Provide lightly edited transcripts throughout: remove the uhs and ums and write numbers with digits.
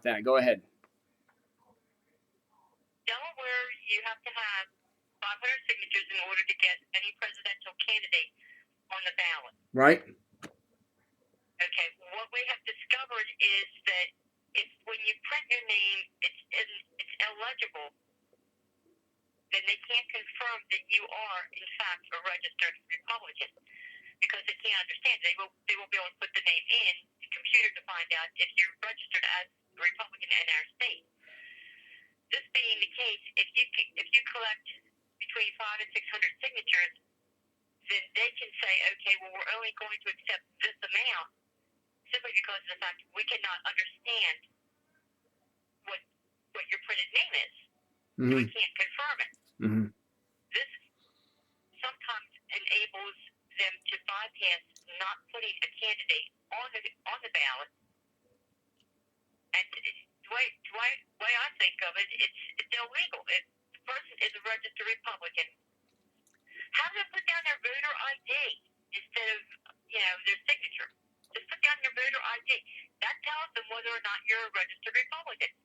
that. Go ahead. Delaware, you have to have 500 signatures in order to get any presidential candidate on the ballot. Right. Okay. What we have discovered is that if when you print your name, it's illegible, then they can't confirm that you are in fact a registered Republican because they can't understand. They won't be able to put the name in the computer to find out if you're registered as a Republican in our state. This being the case, if you collect between 500 and 600 signatures, then they can say, okay, well, we're only going to accept this amount simply because of the fact we cannot understand what your printed name is. So we can't confirm it. This sometimes enables them to bypass not putting a candidate on the ballot. And the way I think of it, it's illegal. If the person is a registered Republican, have them put down their voter ID instead of their signature. Just put down your voter ID. That tells them whether or not you're a registered Republican.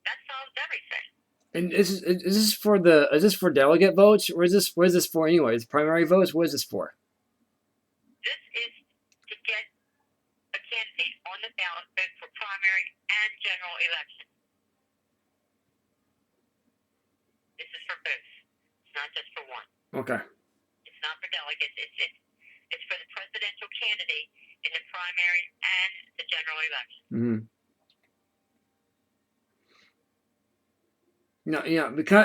That solves everything. And is this for delegate votes, or what is this for anyways? Primary votes? What is this for? This is to get a candidate on the ballot both for primary and general election. This is for both. It's not just for one. Okay. It's not for delegates. It's for the presidential candidate in the primary and the general election. No,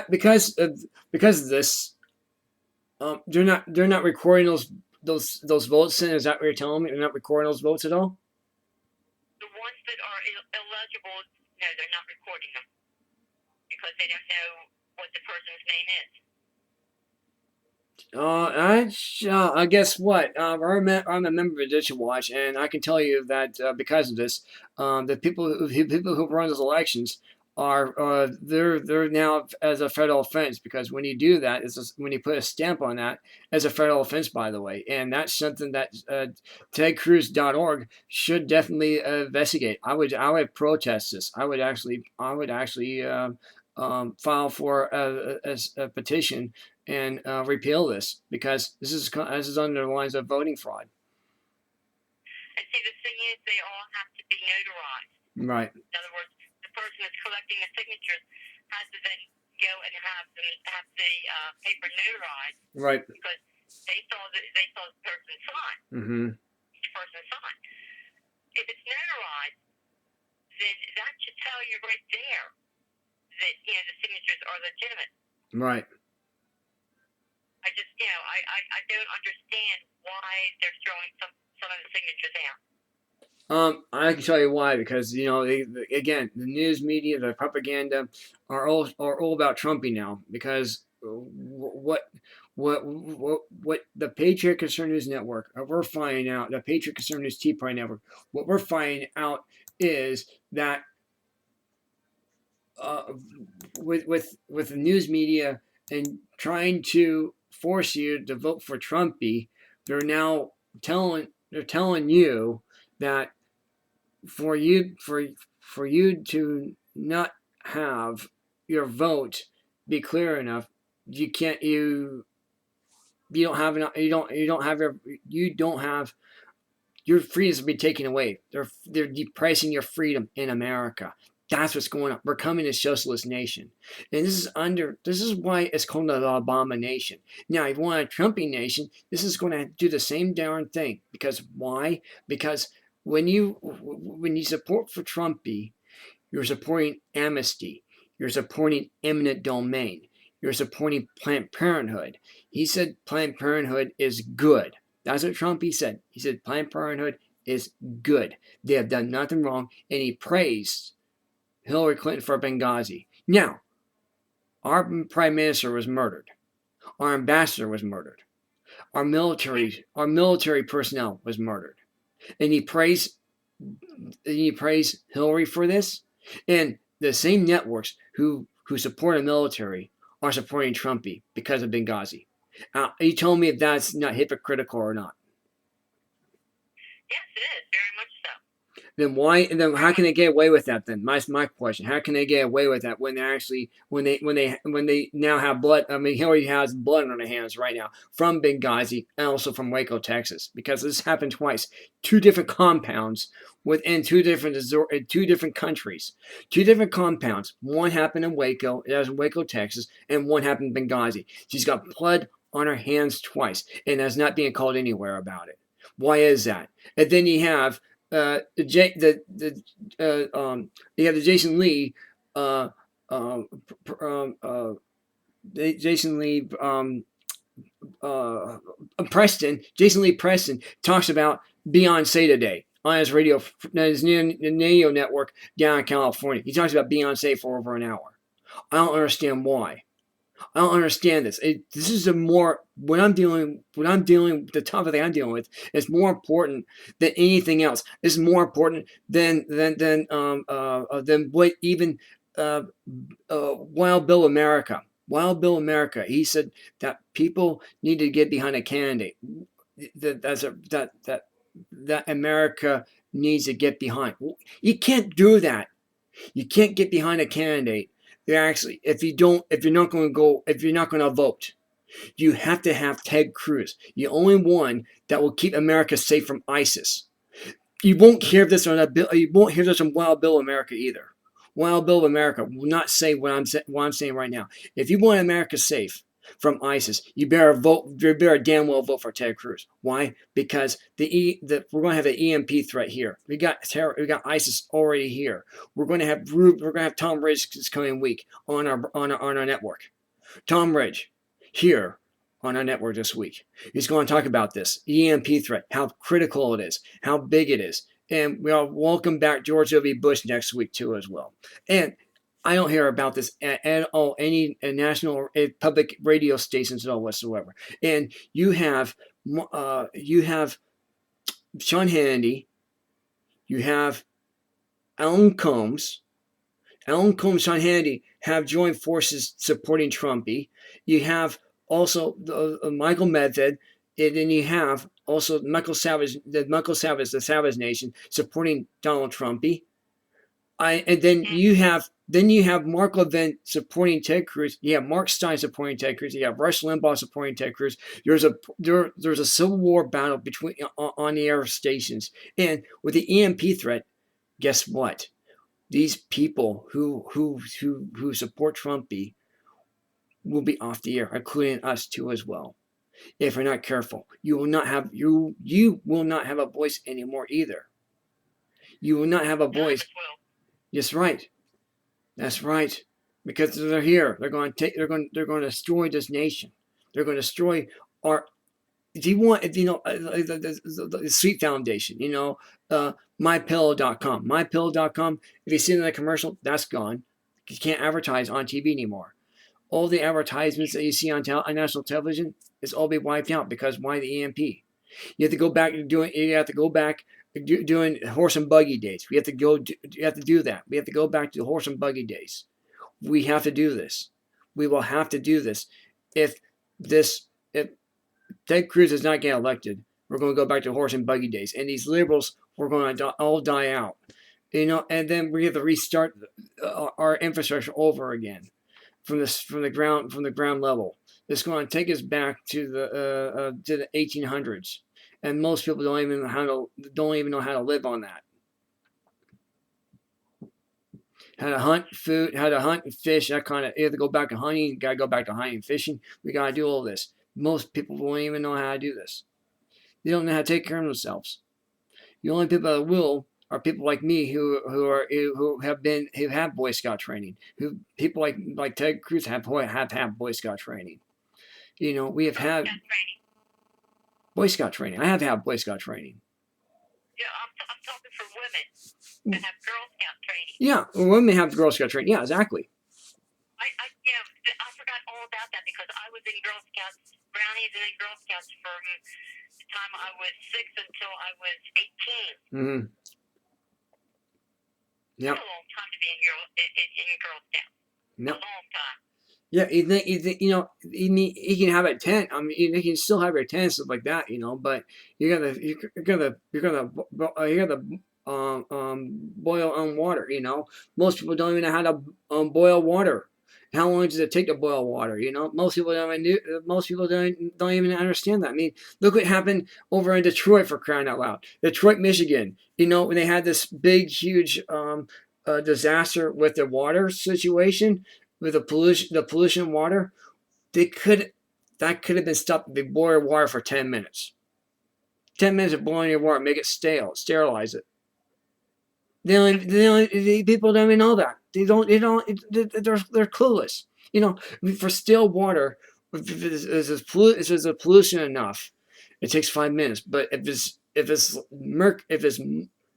because of this, they're not recording those votes. In, is that what you're telling me? They're not recording those votes at all. The ones that are illegible, no, they're not recording them because they don't know what the person's name is. I guess what? I'm a member of Newswatch, and I can tell you that because of this, the people who run those elections are they're now as a federal offense, because when you do that, when you put a stamp on that, as a federal offense, by the way, and that's something that TedCruz.org should definitely investigate. I would protest this. I would actually file for a petition and repeal this, because this is under the lines of voting fraud. And see, the thing is, they all have to be notarized. Right. In other words, the person that's collecting the signatures has to then go and have the paper notarized. Right. Because they saw the person sign. Each person sign. If it's notarized, then that should tell you right there that the signatures are legitimate. Right. I just I don't understand why they're throwing some of the signatures out. I can tell you why, because again, the news media, the propaganda are all about Trumpy now, because what the Patriot Concern News Network, we're finding out, the Patriot Concern News Tea Party Network, what we're finding out is that with the news media and trying to force you to vote for Trumpy, they're now telling you that for you to not have your vote be clear enough, you don't have your freedoms will be taken away. They're depressing your freedom in America. That's what's going on. We're coming to a socialist nation. And this is why it's called an abomination. Now, if you want a Trumpy nation, this is going to do the same darn thing. Because why? Because when you support for Trumpy, you're supporting amnesty. You're supporting eminent domain. You're supporting Planned Parenthood. He said Planned Parenthood is good. That's what Trumpy said. He said Planned Parenthood is good. They have done nothing wrong. And he praised Hillary Clinton for Benghazi. Now, our prime minister was murdered. Our ambassador was murdered. Our military personnel was murdered. And he praised Hillary for this. And the same networks who support the military are supporting Trumpy because of Benghazi. You told me if that's not hypocritical or not. Yes, it is, very much so. Then why? And then how can they get away with that? Then my question: how can they get away with that when they actually when they now have blood? I mean, Hillary has blood on her hands right now from Benghazi and also from Waco, Texas, because this happened twice. Two different compounds within two different countries, two different compounds. One happened in Waco, that was in Waco, Texas, and one happened in Benghazi. She's got blood on her hands twice, and that's not being called anywhere about it. Why is that? And then you have you have the Jason Lee, Jason Lee, Preston. Jason Lee Preston talks about Beyonce today on his radio network down in California. He talks about Beyonce for over an hour. I don't understand why. I don't understand this. This is the topic that I'm dealing with is more important than anything else. It's more important than what even Wild Bill America. Wild Bill America. He said that people need to get behind a candidate. That America needs to get behind. You can't do that. You can't get behind a candidate. Actually, if you're not going to vote, you have to have Ted Cruz, the only one that will keep America safe from ISIS. You won't hear this on you won't hear this on Wild Bill America either. Wild Bill America will not say what I'm saying right now. If you want America safe from ISIS, you better vote. You better damn well vote for Ted Cruz. Why? Because we're going to have an EMP threat here. We got ISIS already here. We're going to have Tom Ridge this coming week on our network. Tom Ridge here on our network this week. He's going to talk about this EMP threat, how critical it is, how big it is, and we'll welcome back George W. Bush next week too as well. And I don't hear about this at all, any national public radio stations at all whatsoever. And you have Sean Hannity, you have Alan Combs, Sean Hannity have joined forces supporting Trumpy. You have also Michael Medved, and then you have also Michael Savage, the Savage Nation, supporting Donald Trumpy. And then you have Mark Levin supporting Ted Cruz. You have Mark Stein supporting Ted Cruz. You have Rush Limbaugh supporting Ted Cruz. There's a civil war battle between on the air stations. And with the EMP threat, guess what? These people who support Trumpy will be off the air, including us too as well. If we're not careful, you will not have a voice anymore either. You will not have a voice. That's right. That's right. Because they're here. They're going to destroy this nation. They're going to destroy our. If you want, the Sweet Foundation, mypillow.com. Mypillow.com. If you see it in the commercial, that's gone. You can't advertise on TV anymore. All the advertisements that you see on national television is all be wiped out because why the EMP? You have to go back to doing. You have to go back doing horse and buggy days. You have to do that. We have to go back to the horse and buggy days. We have to do this. We will have to do this. If Ted Cruz does not get elected, we're going to go back to horse and buggy days, and these liberals we're going to all die out. And then we have to restart our infrastructure over again from the ground level. It's going to take us back to the 1800s. And most people don't even know how to live on that. How to hunt food, how to hunt and fish, that kind of. You have to go back to hunting. You got to go back to hunting and fishing. We got to do all this. Most people don't even know how to do this. They don't know how to take care of themselves. The only people that will are people like me who have Boy Scout training. People like Ted Cruz have had Boy Scout training. We have had Boy Scout training. I have had Boy Scout training. Yeah, I'm talking for women that have Girl Scout training. Yeah, women have Girl Scout training. Yeah, exactly. I forgot all about that because I was in Girl Scouts, Brownies, and then Girl Scouts from the time I was 6 until I was 18. Mm-hmm. Yep. It's a long time to be in Girl Scouts. Yep. A long time. Yeah, you can have a tent. I mean, you can still have your tent and stuff like that, but you're gonna boil water. You know, most people don't even know how to boil water. How long does it take to boil water? You know, most people don't even don't even understand that. I mean, look what happened over in Detroit, for crying out loud. Detroit, Michigan. You know, when they had this big, huge disaster with the water situation, with the pollution water, that could have been stopped. They boil water for 10 minutes. 10 minutes of boiling your water, make it sterilize it. People don't even know that. They're clueless. You know, for still water, if there's a pollution enough, it takes 5 minutes. But if it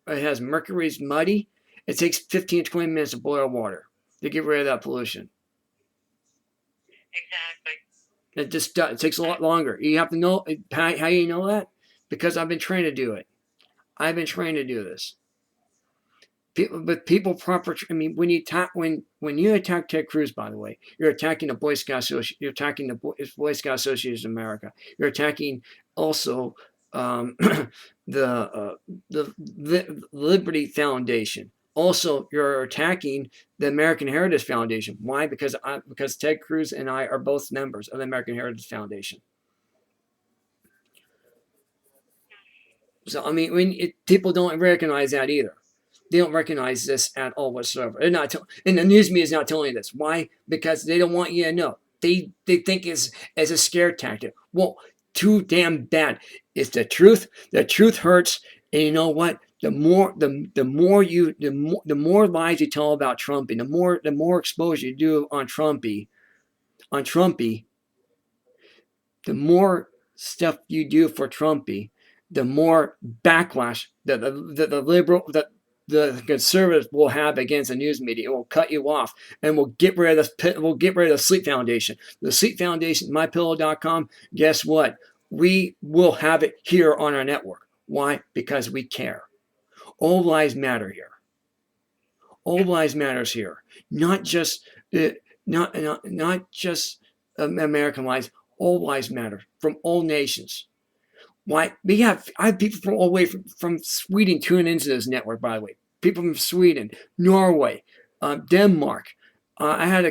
has mercury, it's muddy, it takes 15 to 20 minutes to boil water to get rid of that pollution. Exactly. It takes a lot longer. You have to know how you know that, because I've been trained to do it. I've been trained to do this. People proper. I mean, when you attack Ted Cruz, by the way, you're attacking the Boy Scout Association. You're attacking the Boy Scout Association of America. You're attacking also the Liberty Foundation. Also, you're attacking the American Heritage Foundation. Why? Because Ted Cruz and I are both members of the American Heritage Foundation. So I mean, people don't recognize that either. They don't recognize this at all whatsoever. They're not, and the news media is not telling you this. Why? Because they don't want you to know. They think it's as a scare tactic. Well, too damn bad. It's the truth. The truth hurts. And you know what? The more lies you tell about Trumpy, the more exposure you do on Trumpy, the more stuff you do for Trumpy, the more backlash that the conservatives will have against the news media. It will cut you off, and we'll get rid of the Sleep Foundation. The Sleep Foundation, mypillow.com. Guess what? We will have it here on our network. Why? Because we care. All lives matter here. All lives matters here. Not just American lives. All lives matter from all nations. Why? I have people from all the way from Sweden tuning into this network, by the way. People from Sweden, Norway, Denmark. I had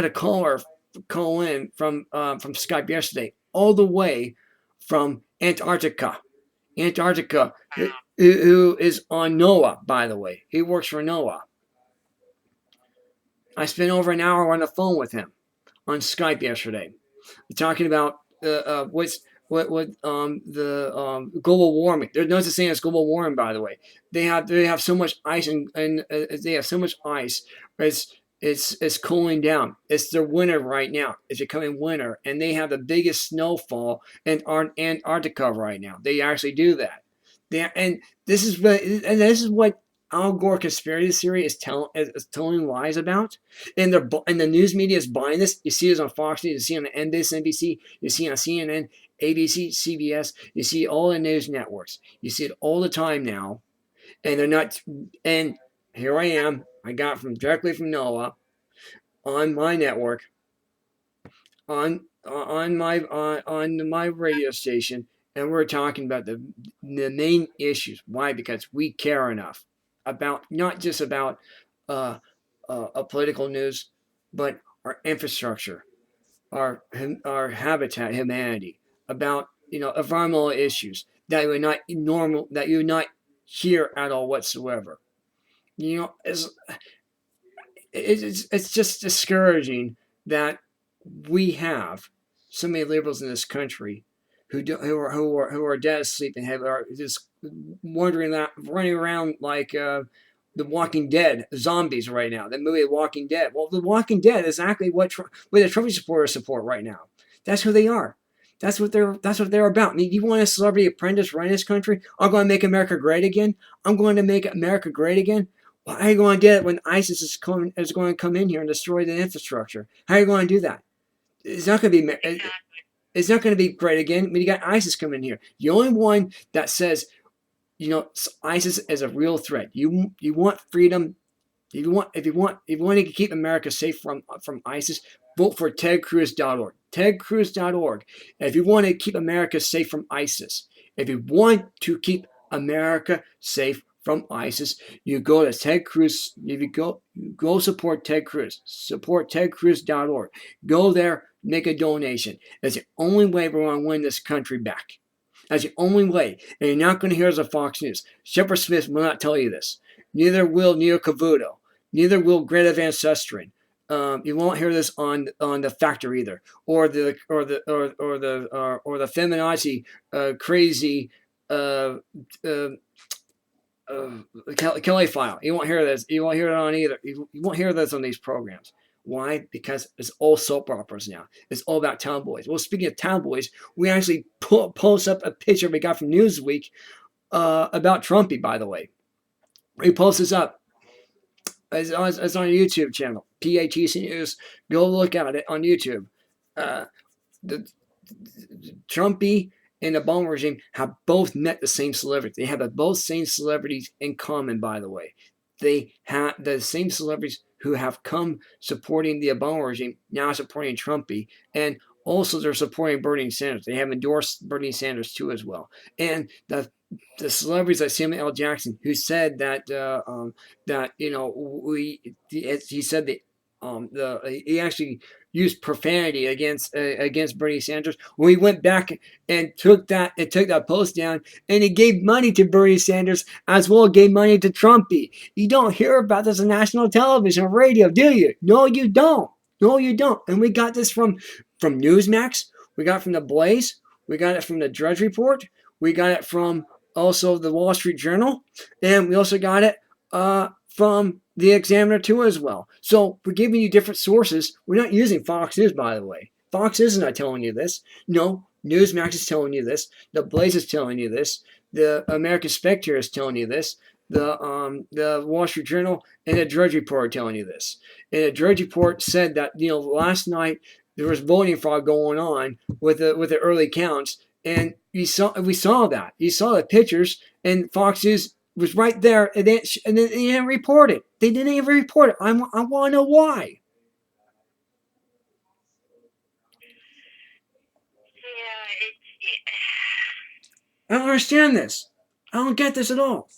a caller call in from Skype yesterday, all the way from Antarctica. Who is on NOAA, by the way. He works for NOAA. I spent over an hour on the phone with him on Skype yesterday, talking about the global warming. There's no such thing as global warming, by the way. They have so much ice and they have so much ice. It's cooling down. It's their winter right now. It's becoming winter, and they have the biggest snowfall in Antarctica right now. They actually do that. This is what Al Gore conspiracy theory is telling lies about, and the news media is buying this. You see it on Fox News, you see it on NBC, you see it on CNN, ABC, CBS, you see all the news networks. You see it all the time now, and they're not. And here I am. I got directly from NOAA on my network, on my radio station, and we're talking about the main issues. Why? Because we care enough about not just about a political news, but our infrastructure, our habitat, humanity, about environmental issues that you would not hear at all whatsoever. It's just discouraging that we have so many liberals in this country who are dead asleep and are just running around like The Walking Dead zombies right now. The movie The Walking Dead. Well, The Walking Dead is exactly what the Trump supporters support right now. That's who they are. That's what they're about. I mean, you want a celebrity apprentice running this country? I'm going to make America great again. I'm going to make America great again. Well, how are you going to get it when ISIS is going to come in here and destroy the infrastructure? How are you going to do that? It's not going to be. It's not going to be great again. I mean, you got ISIS coming in here. The only one that says, ISIS is a real threat. You want freedom. If you want to keep America safe from ISIS, vote for tedcruz.org. Tedcruz.org. If you want to keep America safe from ISIS, if you want to keep America safe from ISIS, you go to Ted Cruz. If you go support Ted Cruz. Support tedcruz.org. Go there, make a donation. That's the only way we're going to win this country back. That's the only way. And you're not going to hear us on Fox News. Shepard Smith will not tell you this. Neither will Neil Cavuto. Neither will Greta Van Susteren. You won't hear this on the Factor either, or the feminazi crazy Kelly file. You won't hear this. You won't hear it on either. You won't hear this on these programs. Why? Because it's all soap operas now. It's all about town boys. Well, speaking of town boys, we actually post up a picture we got from Newsweek about Trumpy, by the way. We post this up. It's on a YouTube channel, PATC News. Go look at it on YouTube. The Trumpy and the Obama regime have both met the same celebrities. They have both same celebrities in common, by the way. They have the same celebrities who have come supporting the Obama regime, now supporting Trumpy, and also they're supporting Bernie Sanders. They have endorsed Bernie Sanders too as well. And the celebrities like Samuel L. Jackson, who said that he said that he actually used profanity against Bernie Sanders. When he went back and took that post down, and he gave money to Bernie Sanders as well as gave money to Trumpy. You don't hear about this on national television or radio, do you? No, you don't. No, you don't. And we got this from Newsmax. We got it from the Blaze. We got it from the Drudge Report. We got it from also the Wall Street Journal, and we also got it from the Examiner too as well. So we're giving you different sources. We're not using Fox News, by the way. Fox is not telling you this. No, Newsmax is telling you this. The Blaze is telling you this. The American Spectator is telling you this. The Wall Street Journal and the Drudge Report are telling you this. And the Drudge Report said that last night there was voting fraud going on with the early counts, and we saw that. You saw the pictures, and Fox News was right there, and they didn't report it. They didn't even report it. I want to know why. Yeah, I don't understand this. I don't get this at all.